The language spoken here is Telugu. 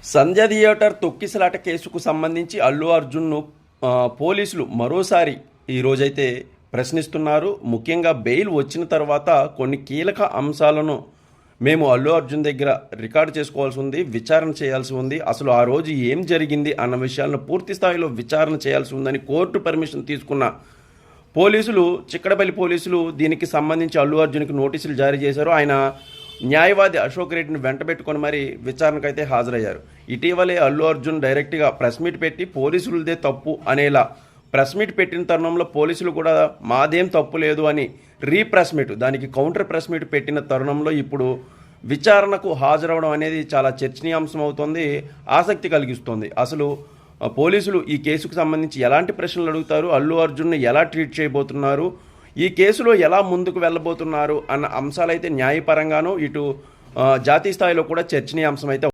సంధ్య థియేటర్ తొక్కిసలాట కేసుకు సంబంధించి అల్లు అర్జున్ను పోలీసులు మరోసారి ఈరోజైతే ప్రశ్నిస్తున్నారు. ముఖ్యంగా బెయిల్ వచ్చిన తర్వాత కొన్ని కీలక అంశాలను మేము అల్లు అర్జున్ దగ్గర రికార్డు చేసుకోవాల్సి ఉంది, విచారణ చేయాల్సి ఉంది. అసలు ఆ రోజు ఏం జరిగింది అన్న విషయాలను పూర్తి స్థాయిలో విచారణ చేయాల్సి ఉందని కోర్టు పర్మిషన్ తీసుకున్న పోలీసులు, చిక్కడపల్లి పోలీసులు దీనికి సంబంధించి అల్లు అర్జున్కి నోటీసులు జారీ చేశారు. ఆయన న్యాయవాది అశోక్ రెడ్డిని వెంటబెట్టుకొని మరి విచారణకైతే హాజరయ్యారు. ఇటీవలే అల్లు అర్జున్ డైరెక్ట్గా ప్రెస్ మీట్ పెట్టి పోలీసులదే తప్పు అనేలా ప్రెస్ మీట్ పెట్టిన తరుణంలో పోలీసులు కూడా మాదేం తప్పు లేదు అని ప్రెస్ మీట్, దానికి కౌంటర్ ప్రెస్ మీట్ పెట్టిన తరుణంలో ఇప్పుడు విచారణకు హాజరవడం అనేది చాలా చర్చనీయాంశం అవుతుంది, ఆసక్తి కలిగిస్తుంది. అసలు పోలీసులు ఈ కేసుకు సంబంధించి ఎలాంటి ప్రశ్నలు అడుగుతారు, అల్లు అర్జున్ను ఎలా ట్రీట్ చేయబోతున్నారు, ఈ కేసులో ఎలా ముందుకు వెళ్ళబోతున్నారు అన్న అంశాలైతే న్యాయపరంగానూ ఇటు జాతీయ స్థాయిలో కూడా చర్చనీయాంశం అయితే